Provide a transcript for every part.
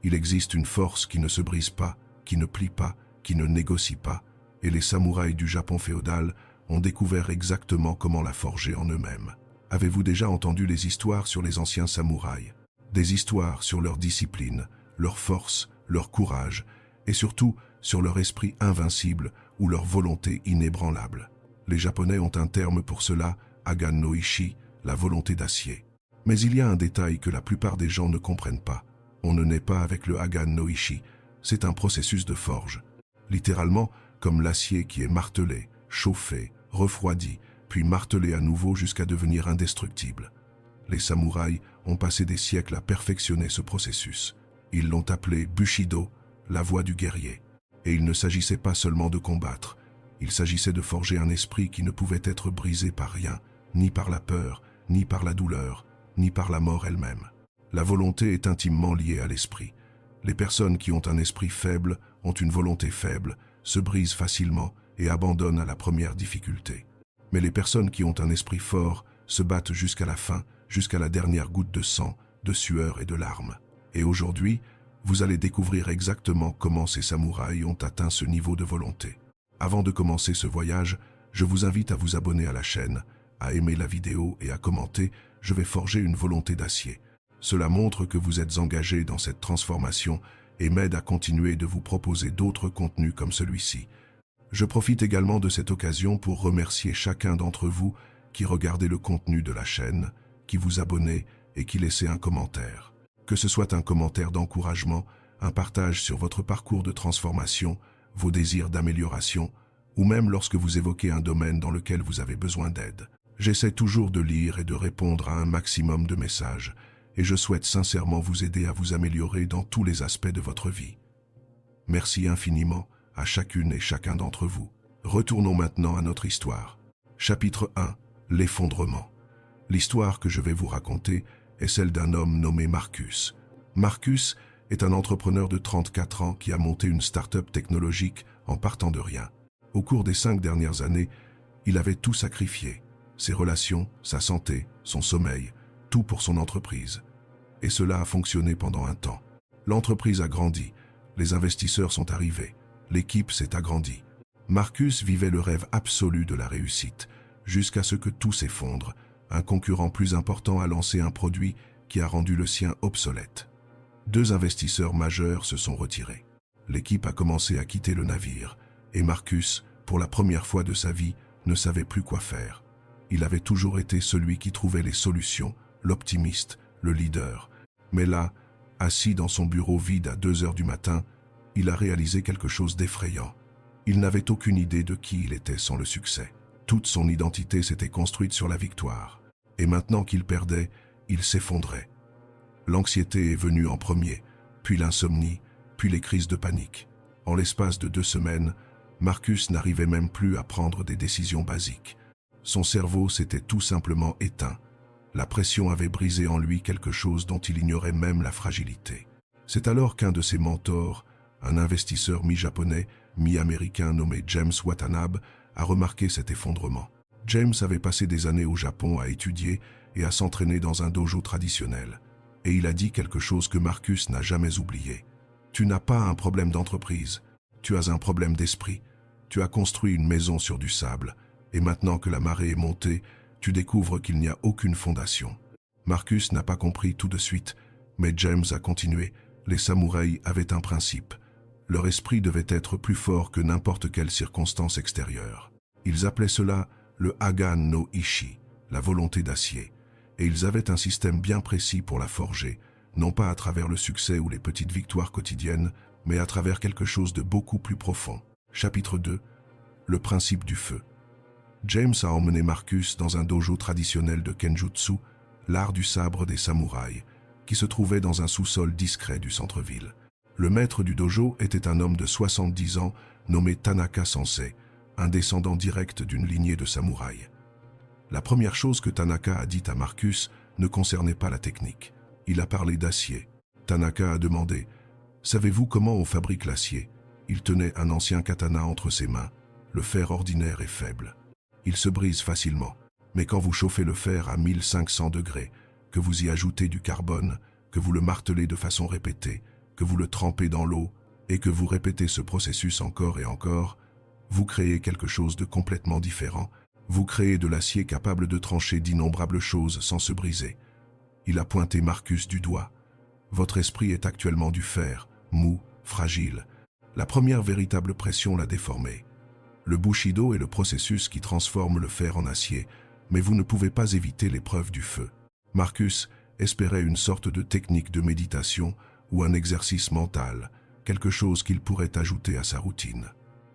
Il existe une force qui ne se brise pas, qui ne plie pas, qui ne négocie pas, et les samouraïs du Japon féodal ont découvert exactement comment la forger en eux-mêmes. Avez-vous déjà entendu les histoires sur les anciens samouraïs? Des histoires sur leur discipline, leur force, leur courage, et surtout sur leur esprit invincible ou leur volonté inébranlable. Les Japonais ont un terme pour cela, Hagan no Ishi, la volonté d'acier. Mais il y a un détail que la plupart des gens ne comprennent pas. On ne naît pas avec le Hagan no Ishi, c'est un processus de forge. Littéralement, comme l'acier qui est martelé, chauffé, refroidi, puis martelé à nouveau jusqu'à devenir indestructible. Les samouraïs ont passé des siècles à perfectionner ce processus. Ils l'ont appelé Bushido, la voie du guerrier. Et il ne s'agissait pas seulement de combattre, il s'agissait de forger un esprit qui ne pouvait être brisé par rien, ni par la peur, ni par la douleur, ni par la mort elle-même. La volonté est intimement liée à l'esprit. Les personnes qui ont un esprit faible, ont une volonté faible, se brisent facilement et abandonnent à la première difficulté. Mais les personnes qui ont un esprit fort se battent jusqu'à la fin, jusqu'à la dernière goutte de sang, de sueur et de larmes. Et aujourd'hui, vous allez découvrir exactement comment ces samouraïs ont atteint ce niveau de volonté. Avant de commencer ce voyage, je vous invite à vous abonner à la chaîne, à aimer la vidéo et à commenter « Je vais forger une volonté d'acier ». Cela montre que vous êtes engagé dans cette transformation et m'aide à continuer de vous proposer d'autres contenus comme celui-ci. Je profite également de cette occasion pour remercier chacun d'entre vous qui regardez le contenu de la chaîne, qui vous abonnez et qui laissez un commentaire. Que ce soit un commentaire d'encouragement, un partage sur votre parcours de transformation, vos désirs d'amélioration, ou même lorsque vous évoquez un domaine dans lequel vous avez besoin d'aide. J'essaie toujours de lire et de répondre à un maximum de messages, et je souhaite sincèrement vous aider à vous améliorer dans tous les aspects de votre vie. Merci infiniment à chacune et chacun d'entre vous. Retournons maintenant à notre histoire. Chapitre 1. L'effondrement. L'histoire que je vais vous raconter est celle d'un homme nommé Marcus. Marcus est un entrepreneur de 34 ans qui a monté une start-up technologique en partant de rien. Au cours des 5 dernières années, il avait tout sacrifié. Ses relations, sa santé, son sommeil, tout pour son entreprise. Et cela a fonctionné pendant un temps. L'entreprise a grandi, les investisseurs sont arrivés, l'équipe s'est agrandie. Marcus vivait le rêve absolu de la réussite, jusqu'à ce que tout s'effondre. Un concurrent plus important a lancé un produit qui a rendu le sien obsolète. 2 investisseurs majeurs se sont retirés. L'équipe a commencé à quitter le navire, et Marcus, pour la première fois de sa vie, ne savait plus quoi faire. Il avait toujours été celui qui trouvait les solutions, l'optimiste, le leader. Mais là, assis dans son bureau vide à 2 heures du matin, il a réalisé quelque chose d'effrayant. Il n'avait aucune idée de qui il était sans le succès. Toute son identité s'était construite sur la victoire. Et maintenant qu'il perdait, il s'effondrait. L'anxiété est venue en premier, puis l'insomnie, puis les crises de panique. En l'espace de 2 semaines, Marcus n'arrivait même plus à prendre des décisions basiques. Son cerveau s'était tout simplement éteint. La pression avait brisé en lui quelque chose dont il ignorait même la fragilité. C'est alors qu'un de ses mentors, un investisseur mi-japonais, mi-américain nommé James Watanabe, a remarqué cet effondrement. James avait passé des années au Japon à étudier et à s'entraîner dans un dojo traditionnel. Et il a dit quelque chose que Marcus n'a jamais oublié. Tu n'as pas un problème d'entreprise, tu as un problème d'esprit. Tu as construit une maison sur du sable, et maintenant que la marée est montée, tu découvres qu'il n'y a aucune fondation. Marcus n'a pas compris tout de suite, mais James a continué. Les samouraïs avaient un principe. Leur esprit devait être plus fort que n'importe quelle circonstance extérieure. Ils appelaient cela le Hagan no Ishi, la volonté d'acier. Et ils avaient un système bien précis pour la forger, non pas à travers le succès ou les petites victoires quotidiennes, mais à travers quelque chose de beaucoup plus profond. Chapitre 2. Le principe du feu. James a emmené Marcus dans un dojo traditionnel de Kenjutsu, l'art du sabre des samouraïs, qui se trouvait dans un sous-sol discret du centre-ville. Le maître du dojo était un homme de 70 ans nommé Tanaka Sensei, un descendant direct d'une lignée de samouraïs. La première chose que Tanaka a dit à Marcus ne concernait pas la technique. Il a parlé d'acier. Tanaka a demandé « Savez-vous comment on fabrique l'acier » Il tenait un ancien katana entre ses mains. Le fer ordinaire est faible. Il se brise facilement. Mais quand vous chauffez le fer à 1500 degrés, que vous y ajoutez du carbone, que vous le martelez de façon répétée, que vous le trempez dans l'eau et que vous répétez ce processus encore et encore, vous créez quelque chose de complètement différent. Vous créez de l'acier capable de trancher d'innombrables choses sans se briser. Il a pointé Marcus du doigt. Votre esprit est actuellement du fer, mou, fragile. La première véritable pression l'a déformé. Le Bushido est le processus qui transforme le fer en acier, mais vous ne pouvez pas éviter l'épreuve du feu. Marcus espérait une sorte de technique de méditation ou un exercice mental, quelque chose qu'il pourrait ajouter à sa routine.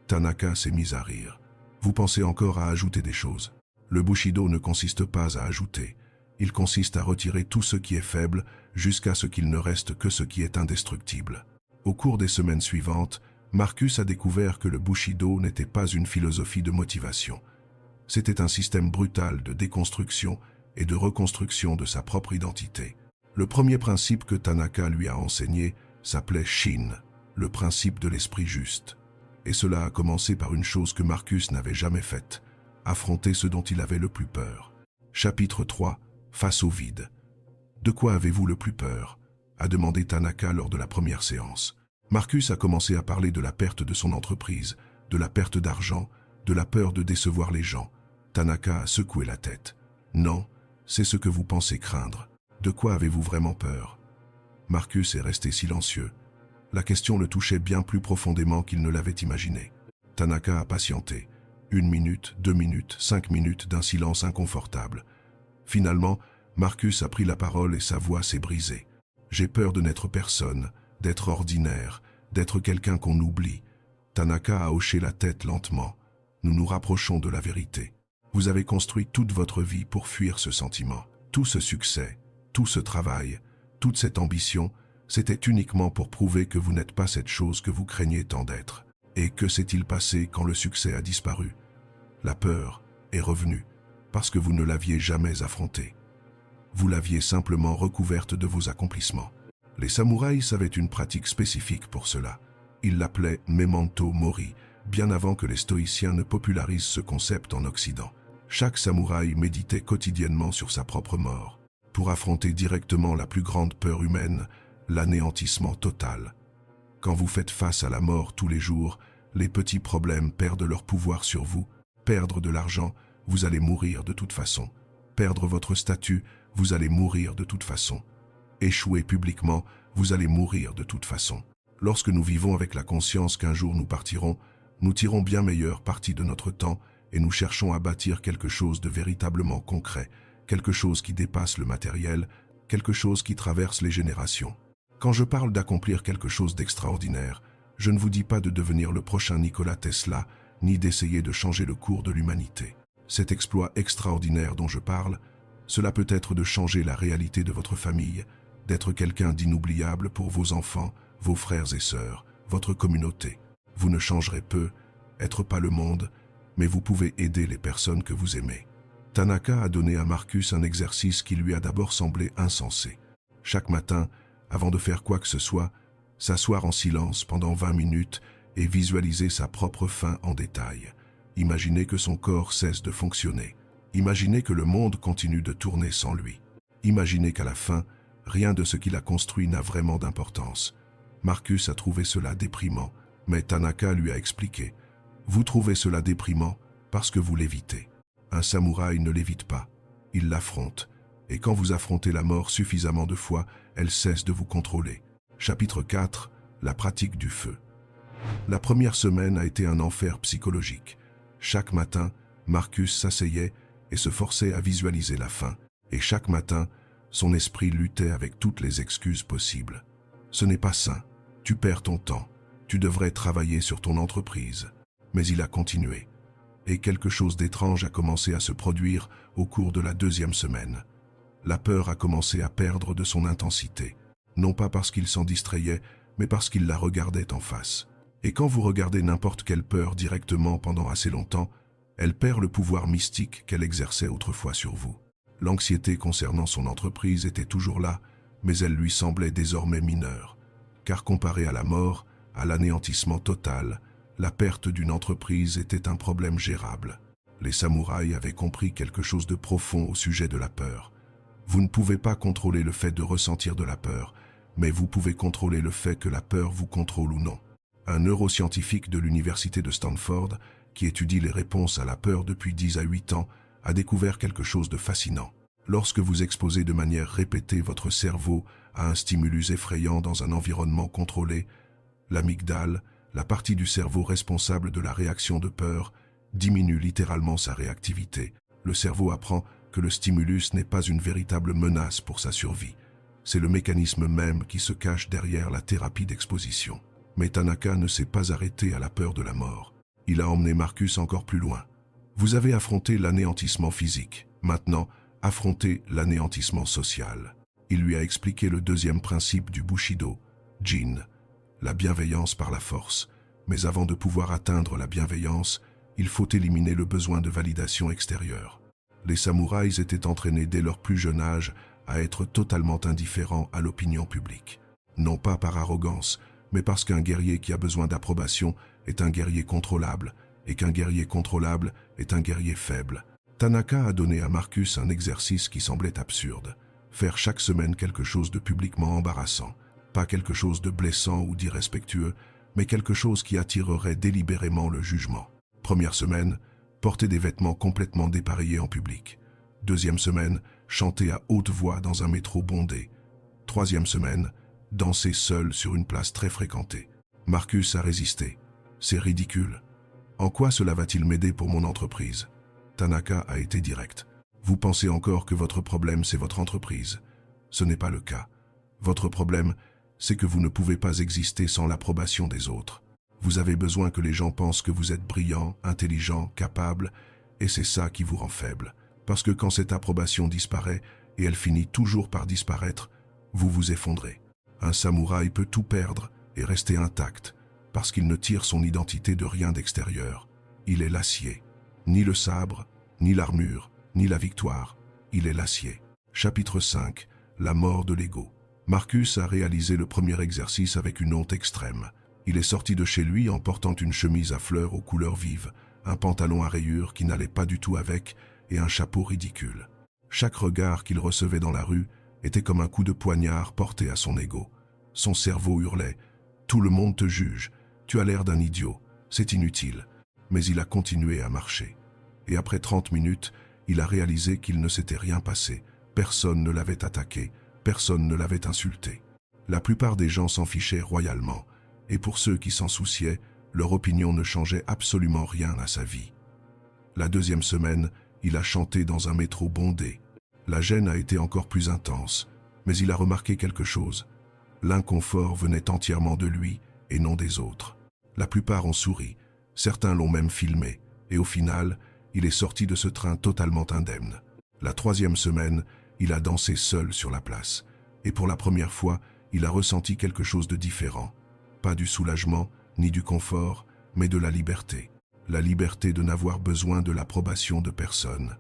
Tanaka s'est mis à rire. Vous pensez encore à ajouter des choses. Le Bushido ne consiste pas à ajouter. Il consiste à retirer tout ce qui est faible jusqu'à ce qu'il ne reste que ce qui est indestructible. Au cours des semaines suivantes, Marcus a découvert que le Bushido n'était pas une philosophie de motivation. C'était un système brutal de déconstruction et de reconstruction de sa propre identité. Le premier principe que Tanaka lui a enseigné s'appelait Shin, le principe de l'esprit juste. Et cela a commencé par une chose que Marcus n'avait jamais faite, affronter ce dont il avait le plus peur. Chapitre 3. Face au vide. De quoi avez-vous le plus peur? A demandé Tanaka lors de la première séance. Marcus a commencé à parler de la perte de son entreprise, de la perte d'argent, de la peur de décevoir les gens. Tanaka a secoué la tête. Non, c'est ce que vous pensez craindre. De quoi avez-vous vraiment peur? Marcus est resté silencieux. La question le touchait bien plus profondément qu'il ne l'avait imaginé. Tanaka a patienté. 1 minute, 2 minutes, 5 minutes d'un silence inconfortable. Finalement, Marcus a pris la parole et sa voix s'est brisée. J'ai peur de n'être personne, d'être ordinaire, d'être quelqu'un qu'on oublie. Tanaka a hoché la tête lentement. Nous nous rapprochons de la vérité. Vous avez construit toute votre vie pour fuir ce sentiment. Tout ce succès, tout ce travail, toute cette ambition, c'était uniquement pour prouver que vous n'êtes pas cette chose que vous craignez tant d'être. Et que s'est-il passé quand le succès a disparu? La peur est revenue, parce que vous ne l'aviez jamais affrontée. Vous l'aviez simplement recouverte de vos accomplissements. Les samouraïs savaient une pratique spécifique pour cela. Ils l'appelaient Memento Mori, bien avant que les stoïciens ne popularisent ce concept en Occident. Chaque samouraï méditait quotidiennement sur sa propre mort, pour affronter directement la plus grande peur humaine, l'anéantissement total. Quand vous faites face à la mort tous les jours, les petits problèmes perdent leur pouvoir sur vous. Perdre de l'argent, vous allez mourir de toute façon. Perdre votre statut, vous allez mourir de toute façon. Échouer publiquement, vous allez mourir de toute façon. Lorsque nous vivons avec la conscience qu'un jour nous partirons, nous tirons bien meilleur parti de notre temps et nous cherchons à bâtir quelque chose de véritablement concret, quelque chose qui dépasse le matériel, quelque chose qui traverse les générations. Quand je parle d'accomplir quelque chose d'extraordinaire, je ne vous dis pas de devenir le prochain Nikola Tesla, ni d'essayer de changer le cours de l'humanité. Cet exploit extraordinaire dont je parle, cela peut être de changer la réalité de votre famille, d'être quelqu'un d'inoubliable pour vos enfants, vos frères et sœurs, votre communauté. Vous ne changerez peu, être pas le monde, mais vous pouvez aider les personnes que vous aimez. Tanaka a donné à Marcus un exercice qui lui a d'abord semblé insensé. Chaque matin, avant de faire quoi que ce soit, s'asseoir en silence pendant 20 minutes et visualiser sa propre fin en détail. Imaginez que son corps cesse de fonctionner. Imaginez que le monde continue de tourner sans lui. Imaginez qu'à la fin, rien de ce qu'il a construit n'a vraiment d'importance. Marcus a trouvé cela déprimant, mais Tanaka lui a expliqué. Vous trouvez cela déprimant parce que vous l'évitez. Un samouraï ne l'évite pas, il l'affronte. Et quand vous affrontez la mort suffisamment de fois, elle cesse de vous contrôler. Chapitre 4. La pratique du feu. La première semaine a été un enfer psychologique. Chaque matin, Marcus s'asseyait et se forçait à visualiser la fin. Et chaque matin, son esprit luttait avec toutes les excuses possibles. Ce n'est pas sain. Tu perds ton temps. Tu devrais travailler sur ton entreprise. Mais il a continué. Et quelque chose d'étrange a commencé à se produire au cours de la deuxième semaine. La peur a commencé à perdre de son intensité, non pas parce qu'il s'en distrayait, mais parce qu'il la regardait en face. Et quand vous regardez n'importe quelle peur directement pendant assez longtemps, elle perd le pouvoir mystique qu'elle exerçait autrefois sur vous. L'anxiété concernant son entreprise était toujours là, mais elle lui semblait désormais mineure, car comparée à la mort, à l'anéantissement total, la perte d'une entreprise était un problème gérable. Les samouraïs avaient compris quelque chose de profond au sujet de la peur. Vous ne pouvez pas contrôler le fait de ressentir de la peur, mais vous pouvez contrôler le fait que la peur vous contrôle ou non. Un neuroscientifique de l'université de Stanford, qui étudie les réponses à la peur depuis 10 à 8 ans, a découvert quelque chose de fascinant. Lorsque vous exposez de manière répétée votre cerveau à un stimulus effrayant dans un environnement contrôlé, l'amygdale, la partie du cerveau responsable de la réaction de peur, diminue littéralement sa réactivité. Le cerveau apprend que le stimulus n'est pas une véritable menace pour sa survie. C'est le mécanisme même qui se cache derrière la thérapie d'exposition. Mais Tanaka ne s'est pas arrêté à la peur de la mort. Il a emmené Marcus encore plus loin. Vous avez affronté l'anéantissement physique. Maintenant, affrontez l'anéantissement social. Il lui a expliqué le deuxième principe du Bushido, Jin, la bienveillance par la force. Mais avant de pouvoir atteindre la bienveillance, il faut éliminer le besoin de validation extérieure. Les samouraïs étaient entraînés dès leur plus jeune âge à être totalement indifférents à l'opinion publique. Non pas par arrogance, mais parce qu'un guerrier qui a besoin d'approbation est un guerrier contrôlable, et qu'un guerrier contrôlable est un guerrier faible. Tanaka a donné à Marcus un exercice qui semblait absurde. Faire chaque semaine quelque chose de publiquement embarrassant. Pas quelque chose de blessant ou d'irrespectueux, mais quelque chose qui attirerait délibérément le jugement. Première semaine, porter des vêtements complètement dépareillés en public. Deuxième semaine, chanter à haute voix dans un métro bondé. Troisième semaine, danser seul sur une place très fréquentée. Marcus a résisté. C'est ridicule. En quoi cela va-t-il m'aider pour mon entreprise? Tanaka a été direct. Vous pensez encore que votre problème c'est votre entreprise. Ce n'est pas le cas. Votre problème, c'est que vous ne pouvez pas exister sans l'approbation des autres. Vous avez besoin que les gens pensent que vous êtes brillant, intelligent, capable, et c'est ça qui vous rend faible. Parce que quand cette approbation disparaît, et elle finit toujours par disparaître, vous vous effondrez. Un samouraï peut tout perdre et rester intact, parce qu'il ne tire son identité de rien d'extérieur. Il est l'acier. Ni le sabre, ni l'armure, ni la victoire. Il est l'acier. Chapitre 5. La mort de l'ego. Marcus a réalisé le premier exercice avec une honte extrême. Il est sorti de chez lui en portant une chemise à fleurs aux couleurs vives, un pantalon à rayures qui n'allait pas du tout avec et un chapeau ridicule. Chaque regard qu'il recevait dans la rue était comme un coup de poignard porté à son ego. Son cerveau hurlait « Tout le monde te juge, tu as l'air d'un idiot, c'est inutile ». Mais il a continué à marcher. Et après 30 minutes, il a réalisé qu'il ne s'était rien passé. Personne ne l'avait attaqué, personne ne l'avait insulté. La plupart des gens s'en fichaient royalement. Et pour ceux qui s'en souciaient, leur opinion ne changeait absolument rien à sa vie. La deuxième semaine, il a chanté dans un métro bondé. La gêne a été encore plus intense, mais il a remarqué quelque chose. L'inconfort venait entièrement de lui et non des autres. La plupart ont souri, certains l'ont même filmé, et au final, il est sorti de ce train totalement indemne. La troisième semaine, il a dansé seul sur la place, et pour la première fois, il a ressenti quelque chose de différent. Pas du soulagement, ni du confort, mais de la liberté. La liberté de n'avoir besoin de l'approbation de personne.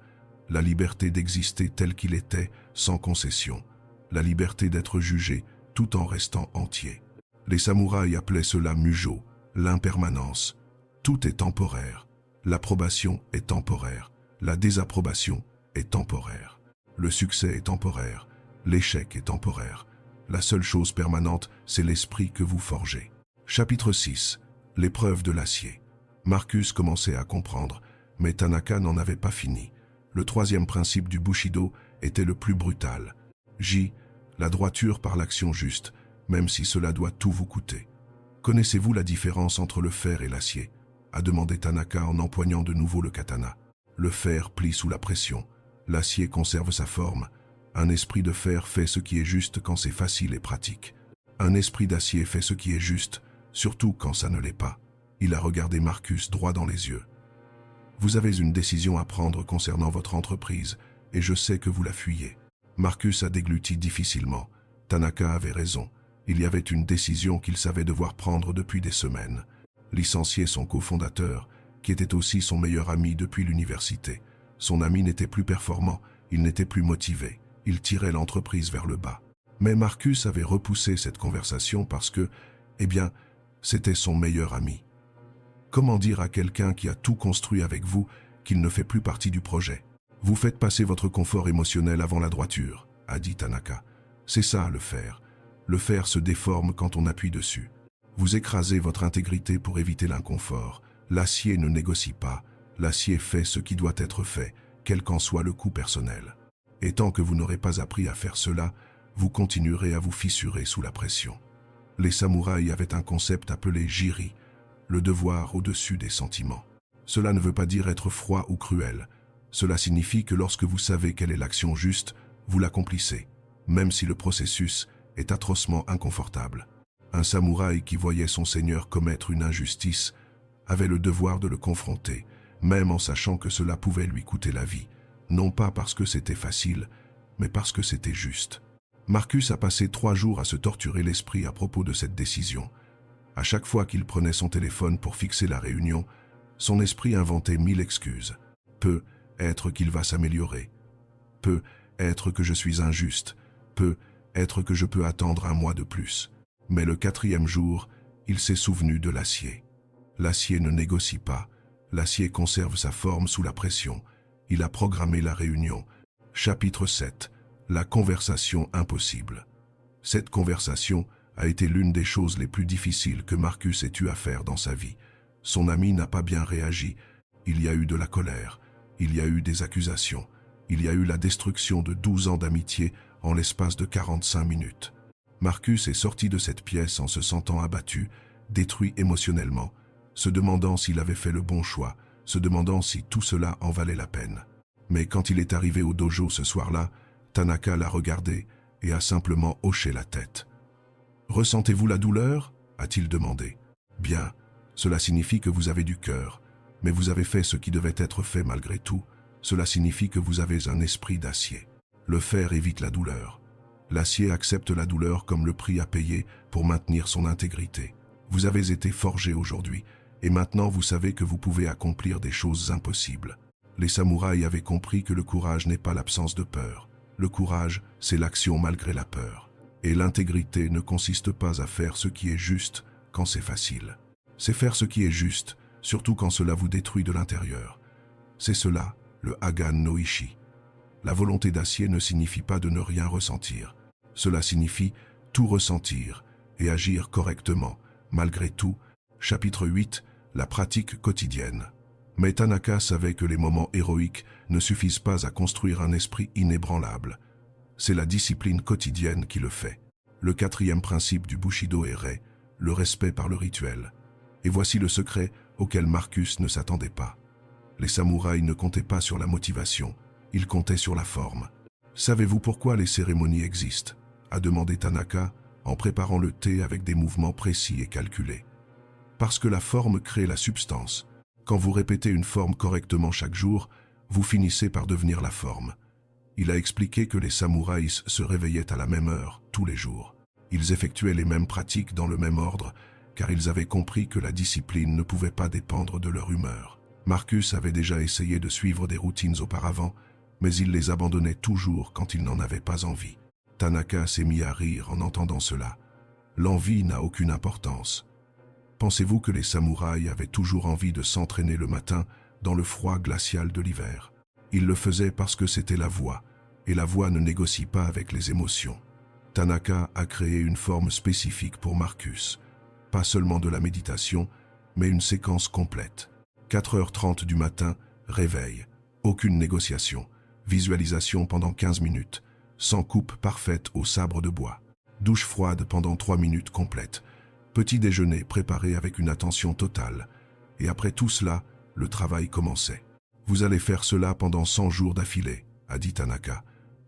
La liberté d'exister tel qu'il était, sans concession. La liberté d'être jugé, tout en restant entier. Les samouraïs appelaient cela mujo, l'impermanence. Tout est temporaire. L'approbation est temporaire. La désapprobation est temporaire. Le succès est temporaire. L'échec est temporaire. La seule chose permanente, c'est l'esprit que vous forgez. Chapitre 6. L'épreuve de l'acier. Marcus commençait à comprendre, mais Tanaka n'en avait pas fini. Le troisième principe du Bushido était le plus brutal. J. La droiture par l'action juste, même si cela doit tout vous coûter. Connaissez-vous la différence entre le fer et l'acier? A demandé Tanaka en empoignant de nouveau le katana. Le fer plie sous la pression. L'acier conserve sa forme. Un esprit de fer fait ce qui est juste quand c'est facile et pratique. Un esprit d'acier fait ce qui est juste, surtout quand ça ne l'est pas. Il a regardé Marcus droit dans les yeux. Vous avez une décision à prendre concernant votre entreprise, et je sais que vous la fuyez. Marcus a dégluti difficilement. Tanaka avait raison. Il y avait une décision qu'il savait devoir prendre depuis des semaines. Licencier son cofondateur, qui était aussi son meilleur ami depuis l'université. Son ami n'était plus performant, il n'était plus motivé. Il tirait l'entreprise vers le bas. Mais Marcus avait repoussé cette conversation parce que, c'était son meilleur ami. Comment dire à quelqu'un qui a tout construit avec vous qu'il ne fait plus partie du projet? Vous faites passer votre confort émotionnel avant la droiture, a dit Tanaka. C'est ça, le fer. Le fer se déforme quand on appuie dessus. Vous écrasez votre intégrité pour éviter l'inconfort. L'acier ne négocie pas. L'acier fait ce qui doit être fait, quel qu'en soit le coût personnel. Et tant que vous n'aurez pas appris à faire cela, vous continuerez à vous fissurer sous la pression. Les samouraïs avaient un concept appelé jiri, le devoir au-dessus des sentiments. Cela ne veut pas dire être froid ou cruel. Cela signifie que lorsque vous savez quelle est l'action juste, vous l'accomplissez, même si le processus est atrocement inconfortable. Un samouraï qui voyait son seigneur commettre une injustice avait le devoir de le confronter, même en sachant que cela pouvait lui coûter la vie, non pas parce que c'était facile, mais parce que c'était juste. Marcus a passé 3 jours à se torturer l'esprit à propos de cette décision. À chaque fois qu'il prenait son téléphone pour fixer la réunion, son esprit inventait 1000 excuses. Peut être qu'il va s'améliorer. Peut être que je suis injuste. Peut être que je peux attendre 1 mois de plus. Mais le 4e jour, il s'est souvenu de l'acier. L'acier ne négocie pas. L'acier conserve sa forme sous la pression. Il a programmé la réunion. Chapitre 7. La conversation impossible. Cette conversation a été l'une des choses les plus difficiles que Marcus ait eu à faire dans sa vie. Son ami n'a pas bien réagi. Il y a eu de la colère. Il y a eu des accusations. Il y a eu la destruction de 12 ans d'amitié en l'espace de 45 minutes. Marcus est sorti de cette pièce en se sentant abattu, détruit émotionnellement, se demandant s'il avait fait le bon choix, se demandant si tout cela en valait la peine. Mais quand il est arrivé au dojo ce soir-là, Tanaka l'a regardé et a simplement hoché la tête. « Ressentez-vous la douleur ?» a-t-il demandé. « Bien, cela signifie que vous avez du cœur, mais vous avez fait ce qui devait être fait malgré tout. Cela signifie que vous avez un esprit d'acier. Le fer évite la douleur. L'acier accepte la douleur comme le prix à payer pour maintenir son intégrité. Vous avez été forgé aujourd'hui, et maintenant vous savez que vous pouvez accomplir des choses impossibles. Les samouraïs avaient compris que le courage n'est pas l'absence de peur. Le courage, c'est l'action malgré la peur. Et l'intégrité ne consiste pas à faire ce qui est juste quand c'est facile. C'est faire ce qui est juste, surtout quand cela vous détruit de l'intérieur. C'est cela, le Hagan no Ishi. La volonté d'acier ne signifie pas de ne rien ressentir. Cela signifie tout ressentir et agir correctement, malgré tout. Chapitre 8. La pratique quotidienne. Mais Tanaka savait que les moments héroïques ne suffisent pas à construire un esprit inébranlable. C'est la discipline quotidienne qui le fait. Le 4e principe du Bushido est Rei, le respect par le rituel. Et voici le secret auquel Marcus ne s'attendait pas. Les samouraïs ne comptaient pas sur la motivation, ils comptaient sur la forme. « Savez-vous pourquoi les cérémonies existent ?» a demandé Tanaka en préparant le thé avec des mouvements précis et calculés. « Parce que la forme crée la substance. Quand vous répétez une forme correctement chaque jour, vous finissez par devenir la forme. » Il a expliqué que les samouraïs se réveillaient à la même heure, tous les jours. Ils effectuaient les mêmes pratiques dans le même ordre, car ils avaient compris que la discipline ne pouvait pas dépendre de leur humeur. Marcus avait déjà essayé de suivre des routines auparavant, mais il les abandonnait toujours quand il n'en avait pas envie. Tanaka s'est mis à rire en entendant cela. L'envie n'a aucune importance. Pensez-vous que les samouraïs avaient toujours envie de s'entraîner le matin dans le froid glacial de l'hiver? Ils le faisaient parce que c'était la voie, et la voie ne négocie pas avec les émotions. Tanaka a créé une forme spécifique pour Marcus. Pas seulement de la méditation, mais une séquence complète. 4h30 du matin, réveil. Aucune négociation. Visualisation pendant 15 minutes. Sans coupe parfaite au sabre de bois. Douche froide pendant 3 minutes complètes. Petit déjeuner préparé avec une attention totale. Et après tout cela, le travail commençait. Vous allez faire cela pendant 100 jours d'affilée, a dit Tanaka.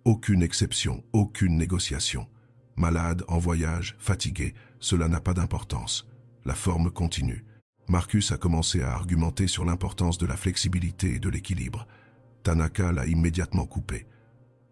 Aucune exception, aucune négociation. Malade, en voyage, fatigué, cela n'a pas d'importance. La forme continue. Marcus a commencé à argumenter sur l'importance de la flexibilité et de l'équilibre. Tanaka l'a immédiatement coupé.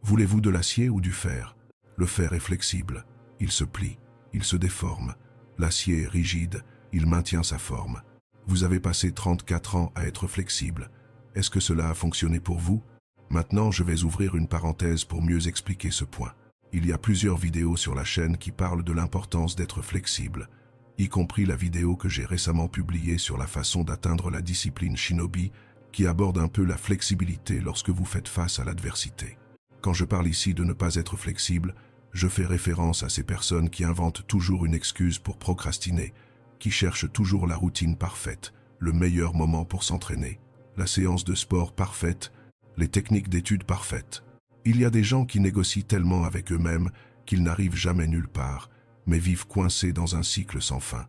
Voulez-vous de l'acier ou du fer? Le fer est flexible. Il se plie, il se déforme. L'acier est rigide, il maintient sa forme. Vous avez passé 34 ans à être flexible. Est-ce que cela a fonctionné pour vous? Maintenant, je vais ouvrir une parenthèse pour mieux expliquer ce point. Il y a plusieurs vidéos sur la chaîne qui parlent de l'importance d'être flexible, y compris la vidéo que j'ai récemment publiée sur la façon d'atteindre la discipline Shinobi, qui aborde un peu la flexibilité lorsque vous faites face à l'adversité. Quand je parle ici de ne pas être flexible, Je fais référence à ces personnes qui inventent toujours une excuse pour procrastiner, qui cherchent toujours la routine parfaite, le meilleur moment pour s'entraîner, la séance de sport parfaite, les techniques d'études parfaites. Il y a des gens qui négocient tellement avec eux-mêmes qu'ils n'arrivent jamais nulle part, mais vivent coincés dans un cycle sans fin.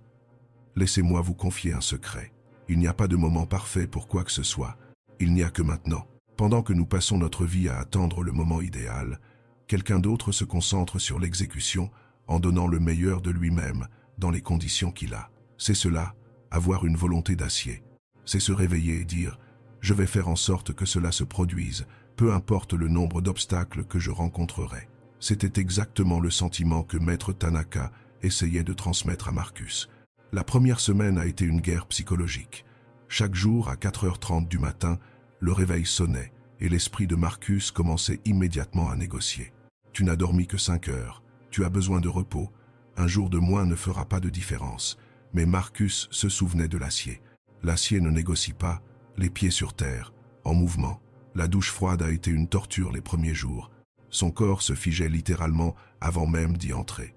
Laissez-moi vous confier un secret. Il n'y a pas de moment parfait pour quoi que ce soit. Il n'y a que maintenant. Pendant que nous passons notre vie à attendre le moment idéal, quelqu'un d'autre se concentre sur l'exécution en donnant le meilleur de lui-même dans les conditions qu'il a. C'est cela, avoir une volonté d'acier. C'est se réveiller et dire « Je vais faire en sorte que cela se produise, peu importe le nombre d'obstacles que je rencontrerai. » C'était exactement le sentiment que Maître Tanaka essayait de transmettre à Marcus. La première semaine a été une guerre psychologique. Chaque jour, à 4h30 du matin, le réveil sonnait et l'esprit de Marcus commençait immédiatement à négocier. « Tu n'as dormi que 5 heures, tu as besoin de repos, un jour de moins ne fera pas de différence. » Mais Marcus se souvenait de l'acier. L'acier ne négocie pas, les pieds sur terre, en mouvement. La douche froide a été une torture les premiers jours. Son corps se figeait littéralement avant même d'y entrer.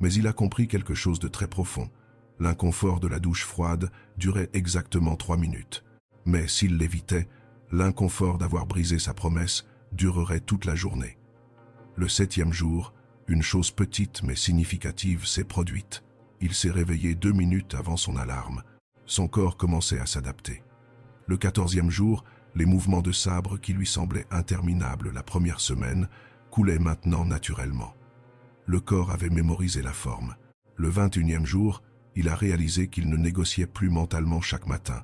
Mais il a compris quelque chose de très profond. L'inconfort de la douche froide durait exactement 3 minutes. Mais s'il l'évitait, l'inconfort d'avoir brisé sa promesse durerait toute la journée. Le 7e jour, une chose petite mais significative s'est produite. Il s'est réveillé 2 minutes avant son alarme. Son corps commençait à s'adapter. Le 14e jour, les mouvements de sabre qui lui semblaient interminables la première semaine coulaient maintenant naturellement. Le corps avait mémorisé la forme. Le 21e jour, il a réalisé qu'il ne négociait plus mentalement chaque matin.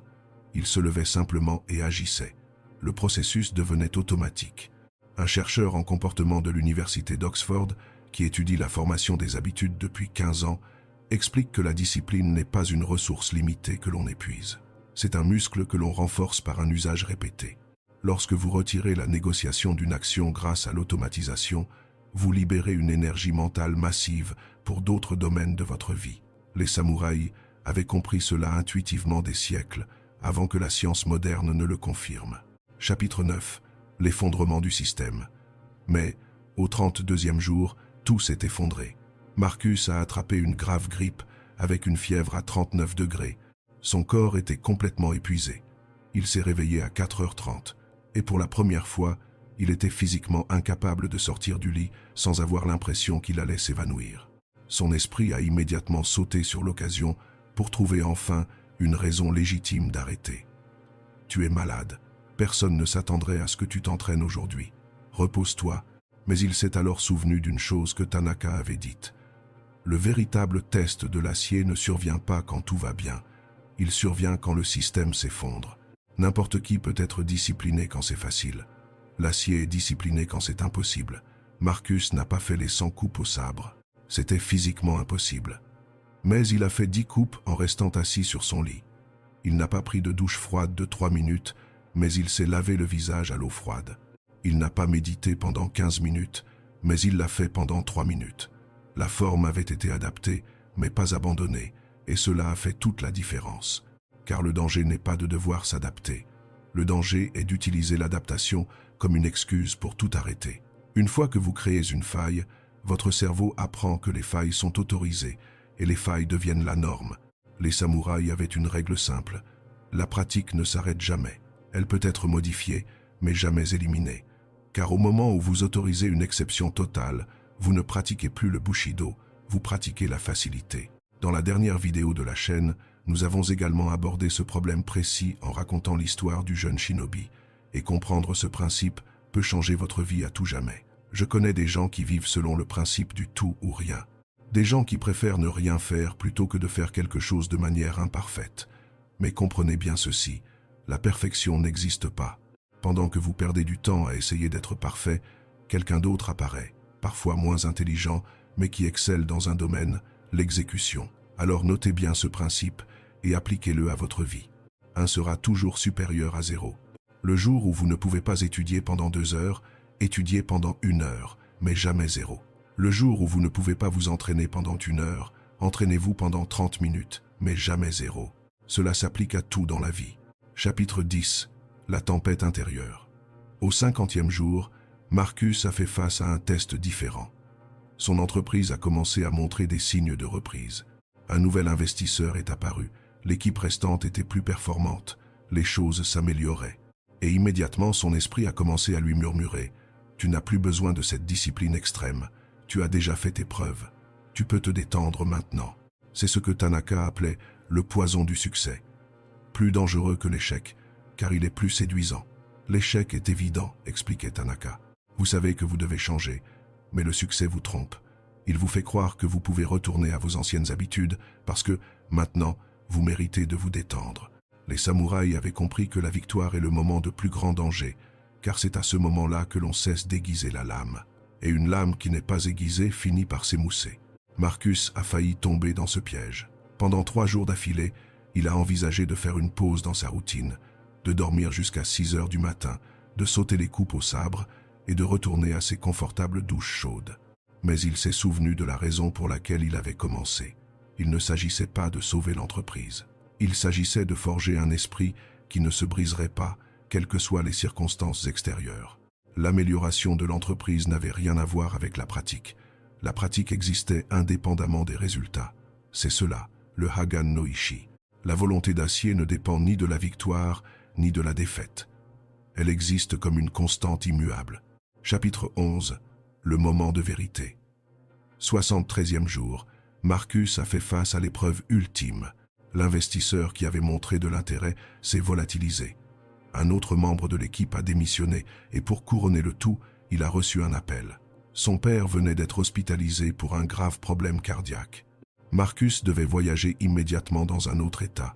Il se levait simplement et agissait. Le processus devenait automatique. Un chercheur en comportement de l'université d'Oxford, qui étudie la formation des habitudes depuis 15 ans, explique que la discipline n'est pas une ressource limitée que l'on épuise. C'est un muscle que l'on renforce par un usage répété. Lorsque vous retirez la négociation d'une action grâce à l'automatisation, vous libérez une énergie mentale massive pour d'autres domaines de votre vie. Les samouraïs avaient compris cela intuitivement des siècles, avant que la science moderne ne le confirme. Chapitre 9. L'effondrement du système. Mais, au 32e jour, tout s'est effondré. Marcus a attrapé une grave grippe avec une fièvre à 39 degrés. Son corps était complètement épuisé. Il s'est réveillé à 4h30 et pour la première fois, il était physiquement incapable de sortir du lit sans avoir l'impression qu'il allait s'évanouir. Son esprit a immédiatement sauté sur l'occasion pour trouver enfin une raison légitime d'arrêter. « Tu es malade. Personne ne s'attendrait à ce que tu t'entraînes aujourd'hui. Repose-toi. » Mais il s'est alors souvenu d'une chose que Tanaka avait dite. Le véritable test de l'acier ne survient pas quand tout va bien. Il survient quand le système s'effondre. N'importe qui peut être discipliné quand c'est facile. L'acier est discipliné quand c'est impossible. Marcus n'a pas fait les 100 coupes au sabre. C'était physiquement impossible. Mais il a fait 10 coupes en restant assis sur son lit. Il n'a pas pris de douche froide de 3 minutes, mais il s'est lavé le visage à l'eau froide. Il n'a pas médité pendant 15 minutes, mais il l'a fait pendant 3 minutes. La forme avait été adaptée, mais pas abandonnée, et cela a fait toute la différence. Car le danger n'est pas de devoir s'adapter. Le danger est d'utiliser l'adaptation comme une excuse pour tout arrêter. Une fois que vous créez une faille, votre cerveau apprend que les failles sont autorisées, et les failles deviennent la norme. Les samouraïs avaient une règle simple. La pratique ne s'arrête jamais. Elle peut être modifiée, mais jamais éliminée. Car au moment où vous autorisez une exception totale, vous ne pratiquez plus le Bushido, vous pratiquez la facilité. Dans la dernière vidéo de la chaîne, nous avons également abordé ce problème précis en racontant l'histoire du jeune shinobi. Et comprendre ce principe peut changer votre vie à tout jamais. Je connais des gens qui vivent selon le principe du tout ou rien. Des gens qui préfèrent ne rien faire plutôt que de faire quelque chose de manière imparfaite. Mais comprenez bien ceci, la perfection n'existe pas. Pendant que vous perdez du temps à essayer d'être parfait, quelqu'un d'autre apparaît, parfois moins intelligent, mais qui excelle dans un domaine, l'exécution. Alors notez bien ce principe et appliquez-le à votre vie. 1 sera toujours supérieur à 0. Le jour où vous ne pouvez pas étudier pendant 2 heures, étudiez pendant 1 heure, mais jamais 0. Le jour où vous ne pouvez pas vous entraîner pendant 1 heure, entraînez-vous pendant 30 minutes, mais jamais 0. Cela s'applique à tout dans la vie. Chapitre 10. La tempête intérieure. Au 50e jour, Marcus a fait face à un test différent. Son entreprise a commencé à montrer des signes de reprise. Un nouvel investisseur est apparu, l'équipe restante était plus performante, les choses s'amélioraient. Et immédiatement son esprit a commencé à lui murmurer « Tu n'as plus besoin de cette discipline extrême, tu as déjà fait tes preuves, tu peux te détendre maintenant ». C'est ce que Tanaka appelait le poison du succès. Plus dangereux que l'échec, car il est plus séduisant. L'échec est évident, expliquait Tanaka. Vous savez que vous devez changer, mais le succès vous trompe. Il vous fait croire que vous pouvez retourner à vos anciennes habitudes parce que, maintenant, vous méritez de vous détendre. Les samouraïs avaient compris que la victoire est le moment de plus grand danger, car c'est à ce moment-là que l'on cesse d'aiguiser la lame. Et une lame qui n'est pas aiguisée finit par s'émousser. Marcus a failli tomber dans ce piège. Pendant 3 jours d'affilée, il a envisagé de faire une pause dans sa routine, de dormir jusqu'à 6 heures du matin, de sauter les coupes au sabre et de retourner à ses confortables douches chaudes. Mais il s'est souvenu de la raison pour laquelle il avait commencé. Il ne s'agissait pas de sauver l'entreprise. Il s'agissait de forger un esprit qui ne se briserait pas, quelles que soient les circonstances extérieures. L'amélioration de l'entreprise n'avait rien à voir avec la pratique. La pratique existait indépendamment des résultats. C'est cela, le Hagan no Ishi. La volonté d'acier ne dépend ni de la victoire, ni de la défaite. Elle existe comme une constante immuable. Chapitre 11. Le moment de vérité. 73e jour, Marcus a fait face à l'épreuve ultime. L'investisseur qui avait montré de l'intérêt s'est volatilisé. Un autre membre de l'équipe a démissionné et pour couronner le tout, il a reçu un appel. Son père venait d'être hospitalisé pour un grave problème cardiaque. Marcus devait voyager immédiatement dans un autre état.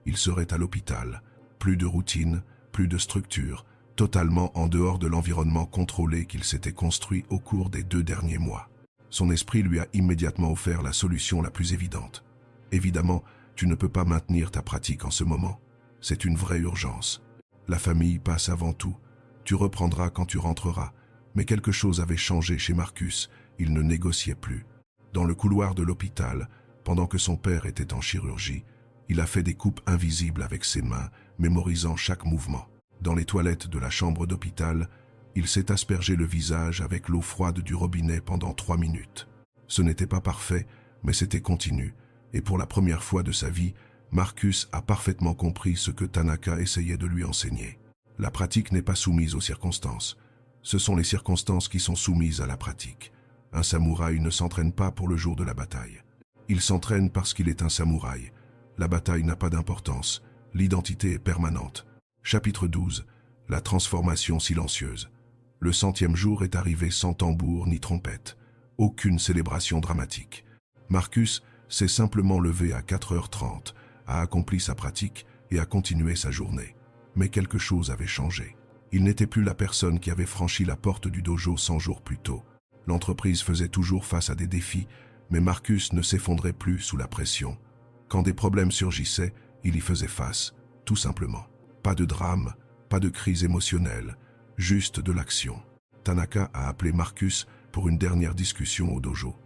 Il serait à l'hôpital. Plus de routine, plus de structure, totalement en dehors de l'environnement contrôlé qu'il s'était construit au cours des 2 derniers mois. Son esprit lui a immédiatement offert la solution la plus évidente. Évidemment, tu ne peux pas maintenir ta pratique en ce moment. C'est une vraie urgence. La famille passe avant tout. Tu reprendras quand tu rentreras. Mais quelque chose avait changé chez Marcus. Il ne négociait plus. Dans le couloir de l'hôpital, pendant que son père était en chirurgie, il a fait des coupes invisibles avec ses mains, mémorisant chaque mouvement. Dans les toilettes de la chambre d'hôpital, il s'est aspergé le visage avec l'eau froide du robinet pendant 3 minutes. Ce n'était pas parfait, mais c'était continu, et pour la première fois de sa vie, Marcus a parfaitement compris ce que Tanaka essayait de lui enseigner. La pratique n'est pas soumise aux circonstances. Ce sont les circonstances qui sont soumises à la pratique. Un samouraï ne s'entraîne pas pour le jour de la bataille. Il s'entraîne parce qu'il est un samouraï. La bataille n'a pas d'importance. L'identité est permanente. Chapitre 12. La transformation silencieuse. Le 100e jour est arrivé sans tambour ni trompette. Aucune célébration dramatique. Marcus s'est simplement levé à 4h30, a accompli sa pratique et a continué sa journée. Mais quelque chose avait changé. Il n'était plus la personne qui avait franchi la porte du dojo 100 jours plus tôt. L'entreprise faisait toujours face à des défis, mais Marcus ne s'effondrait plus sous la pression. Quand des problèmes surgissaient, il y faisait face, tout simplement. Pas de drame, pas de crise émotionnelle, juste de l'action. Tanaka a appelé Marcus pour une dernière discussion au dojo.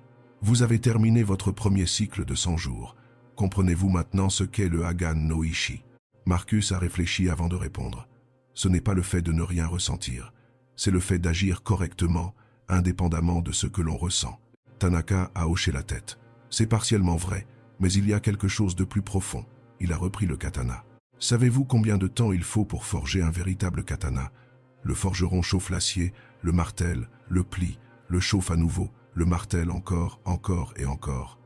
Vous avez terminé votre premier cycle de 100 jours. Comprenez-vous maintenant ce qu'est le Hagan no Ishi? Marcus a réfléchi avant de répondre. Ce n'est pas le fait de ne rien ressentir, c'est le fait d'agir correctement, indépendamment de ce que l'on ressent. Tanaka a hoché la tête. C'est partiellement vrai, mais il y a quelque chose de plus profond. Il a repris le katana. Savez-vous combien de temps il faut pour forger un véritable katana? Le forgeron chauffe l'acier, le martèle, le plie, le chauffe à nouveau, le martèle encore, encore et encore.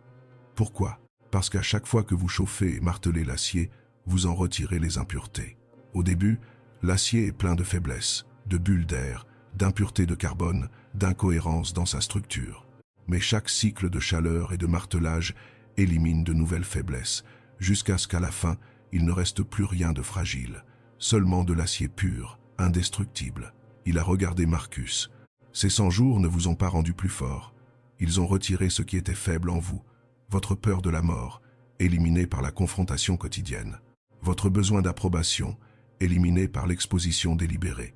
Pourquoi? Parce qu'à chaque fois que vous chauffez et martelez l'acier, vous en retirez les impuretés. Au début, l'acier est plein de faiblesses, de bulles d'air, d'impuretés de carbone, d'incohérences dans sa structure. Mais chaque cycle de chaleur et de martelage élimine de nouvelles faiblesses, jusqu'à ce qu'à la fin, il ne reste plus rien de fragile, seulement de l'acier pur, indestructible. Il a regardé Marcus. Ces 100 jours ne vous ont pas rendu plus fort. Ils ont retiré ce qui était faible en vous, votre peur de la mort, éliminée par la confrontation quotidienne, votre besoin d'approbation, éliminé par l'exposition délibérée,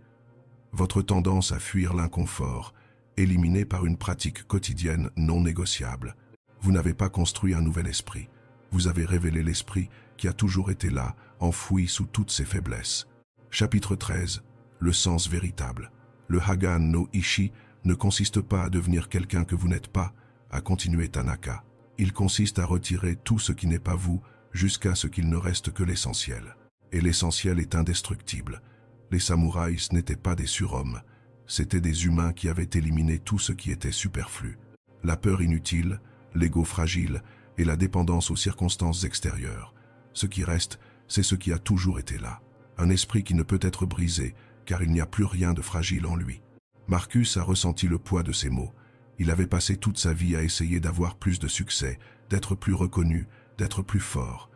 votre tendance à fuir l'inconfort, éliminée par une pratique quotidienne non négociable. Vous n'avez pas construit un nouvel esprit. Vous avez révélé l'esprit qui a toujours été là, enfoui sous toutes ses faiblesses. Chapitre 13. Le sens véritable. Le Hagan no Ishi ne consiste pas à devenir quelqu'un que vous n'êtes pas, a continué Tanaka. Il consiste à retirer tout ce qui n'est pas vous jusqu'à ce qu'il ne reste que l'essentiel. Et l'essentiel est indestructible. Les samouraïs n'étaient pas des surhommes, c'étaient des humains qui avaient éliminé tout ce qui était superflu. La peur inutile, l'ego fragile et la dépendance aux circonstances extérieures. Ce qui reste, c'est ce qui a toujours été là. Un esprit qui ne peut être brisé, car il n'y a plus rien de fragile en lui. Marcus a ressenti le poids de ces mots. Il avait passé toute sa vie à essayer d'avoir plus de succès, d'être plus reconnu, d'être plus fort.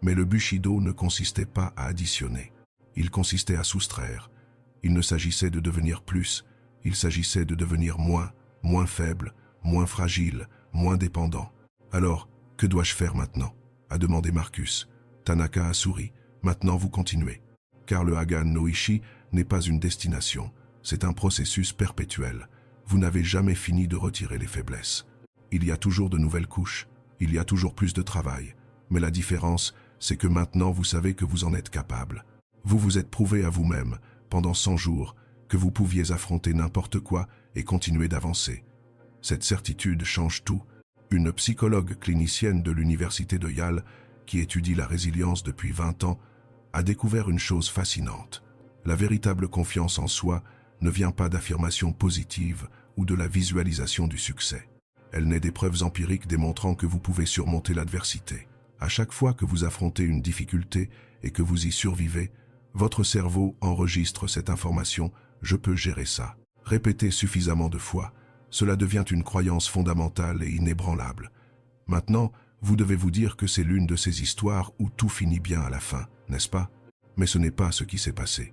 Mais le Bushido ne consistait pas à additionner. Il consistait à soustraire. Il ne s'agissait de devenir plus, il s'agissait de devenir moins faible, moins fragile, moins dépendant. Alors, que dois-je faire maintenant? A demandé Marcus. Tanaka a souri. Maintenant vous continuez. Car le Hagan no Ishi n'est pas une destination, c'est un processus perpétuel. Vous n'avez jamais fini de retirer les faiblesses. Il y a toujours de nouvelles couches, il y a toujours plus de travail. Mais la différence, c'est que maintenant vous savez que vous en êtes capable. Vous vous êtes prouvé à vous-même, pendant 100 jours, que vous pouviez affronter n'importe quoi et continuer d'avancer. Cette certitude change tout. Une psychologue clinicienne de l'université de Yale, qui étudie la résilience depuis 20 ans, a découvert une chose fascinante. La véritable confiance en soi ne vient pas d'affirmations positives ou de la visualisation du succès. Elle naît des preuves empiriques démontrant que vous pouvez surmonter l'adversité. À chaque fois que vous affrontez une difficulté et que vous y survivez, votre cerveau enregistre cette information « je peux gérer ça ». Répétez suffisamment de fois, cela devient une croyance fondamentale et inébranlable. Maintenant, vous devez vous dire que c'est l'une de ces histoires où tout finit bien à la fin, n'est-ce pas? Mais ce n'est pas ce qui s'est passé.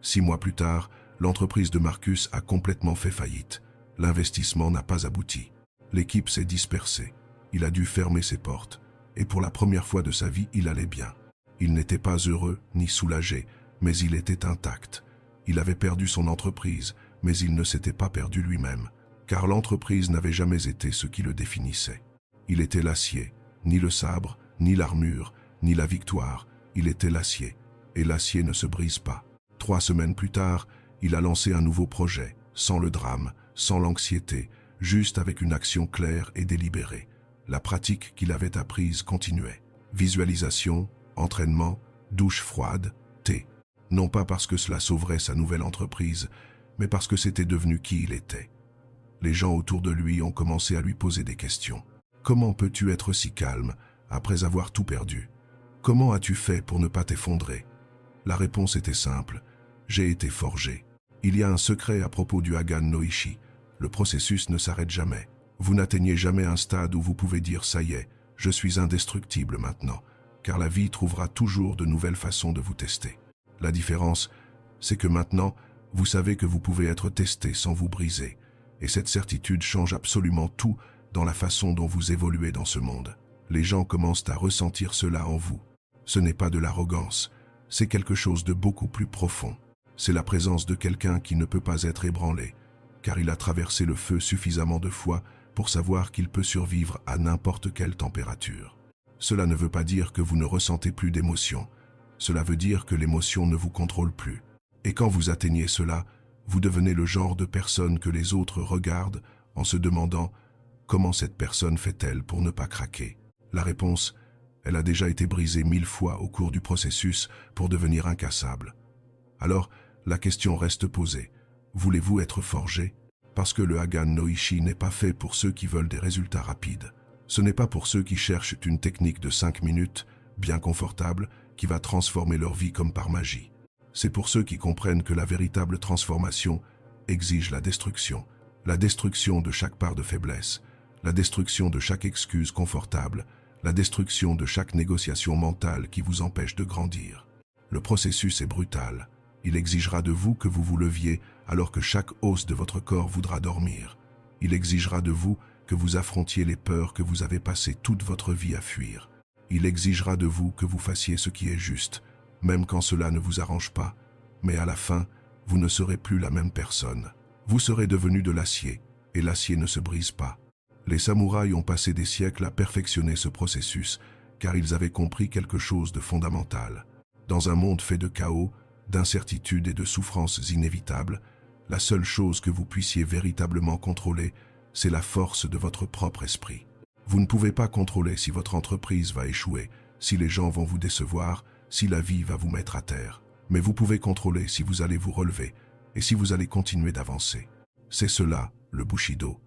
6 mois plus tard, l'entreprise de Marcus a complètement fait faillite. L'investissement n'a pas abouti. L'équipe s'est dispersée. Il a dû fermer ses portes. Et pour la première fois de sa vie, il allait bien. Il n'était pas heureux ni soulagé, mais il était intact. Il avait perdu son entreprise, mais il ne s'était pas perdu lui-même, car l'entreprise n'avait jamais été ce qui le définissait. Il était l'acier, ni le sabre, ni l'armure, ni la victoire. Il était l'acier, et l'acier ne se brise pas. 3 semaines plus tard, il a lancé un nouveau projet, sans le drame, sans l'anxiété, juste avec une action claire et délibérée. La pratique qu'il avait apprise continuait. Visualisation, entraînement, douche froide, thé. Non pas parce que cela sauverait sa nouvelle entreprise, mais parce que c'était devenu qui il était. Les gens autour de lui ont commencé à lui poser des questions. Comment peux-tu être si calme après avoir tout perdu? Comment as-tu fait pour ne pas t'effondrer? La réponse était simple. J'ai été forgé. Il y a un secret à propos du Hagan no Ishi. Le processus ne s'arrête jamais. Vous n'atteignez jamais un stade où vous pouvez dire « ça y est, je suis indestructible maintenant », car la vie trouvera toujours de nouvelles façons de vous tester. La différence, c'est que maintenant, vous savez que vous pouvez être testé sans vous briser. Et cette certitude change absolument tout dans la façon dont vous évoluez dans ce monde. Les gens commencent à ressentir cela en vous. Ce n'est pas de l'arrogance, c'est quelque chose de beaucoup plus profond. C'est la présence de quelqu'un qui ne peut pas être ébranlé, car il a traversé le feu suffisamment de fois pour savoir qu'il peut survivre à n'importe quelle température. Cela ne veut pas dire que vous ne ressentez plus d'émotion. Cela veut dire que l'émotion ne vous contrôle plus. Et quand vous atteignez cela, vous devenez le genre de personne que les autres regardent en se demandant « comment cette personne fait-elle pour ne pas craquer ?» La réponse, elle a déjà été brisée 1000 fois au cours du processus pour devenir incassable. Alors, la question reste posée. Voulez-vous être forgé? Parce que le Hagan no Ishi n'est pas fait pour ceux qui veulent des résultats rapides. Ce n'est pas pour ceux qui cherchent une technique de 5 minutes, bien confortable, qui va transformer leur vie comme par magie. C'est pour ceux qui comprennent que la véritable transformation exige la destruction de chaque part de faiblesse, la destruction de chaque excuse confortable, la destruction de chaque négociation mentale qui vous empêche de grandir. Le processus est brutal. Il exigera de vous que vous vous leviez alors que chaque os de votre corps voudra dormir. Il exigera de vous que vous affrontiez les peurs que vous avez passé toute votre vie à fuir. Il exigera de vous que vous fassiez ce qui est juste, même quand cela ne vous arrange pas. Mais à la fin, vous ne serez plus la même personne. Vous serez devenu de l'acier, et l'acier ne se brise pas. Les samouraïs ont passé des siècles à perfectionner ce processus, car ils avaient compris quelque chose de fondamental. Dans un monde fait de chaos, d'incertitudes et de souffrances inévitables, la seule chose que vous puissiez véritablement contrôler, c'est la force de votre propre esprit. Vous ne pouvez pas contrôler si votre entreprise va échouer, si les gens vont vous décevoir, si la vie va vous mettre à terre. Mais vous pouvez contrôler si vous allez vous relever et si vous allez continuer d'avancer. C'est cela, le Bushido.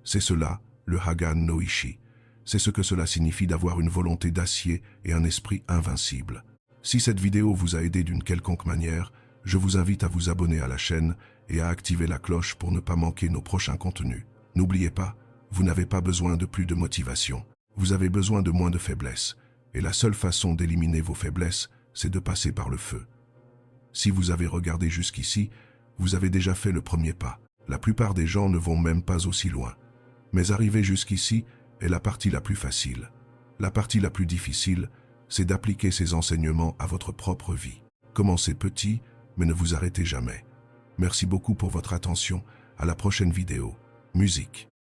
C'est cela, le Hagan no Ishi. C'est ce que cela signifie d'avoir une volonté d'acier et un esprit invincible. Si cette vidéo vous a aidé d'une quelconque manière, je vous invite à vous abonner à la chaîne et à activer la cloche pour ne pas manquer nos prochains contenus. N'oubliez pas, vous n'avez pas besoin de plus de motivation. Vous avez besoin de moins de faiblesse. Et la seule façon d'éliminer vos faiblesses, c'est de passer par le feu. Si vous avez regardé jusqu'ici, vous avez déjà fait le premier pas. La plupart des gens ne vont même pas aussi loin. Mais arriver jusqu'ici est la partie la plus facile. La partie la plus difficile, c'est d'appliquer ces enseignements à votre propre vie. Commencez petit, mais ne vous arrêtez jamais. Merci beaucoup pour votre attention. À la prochaine vidéo. Musique.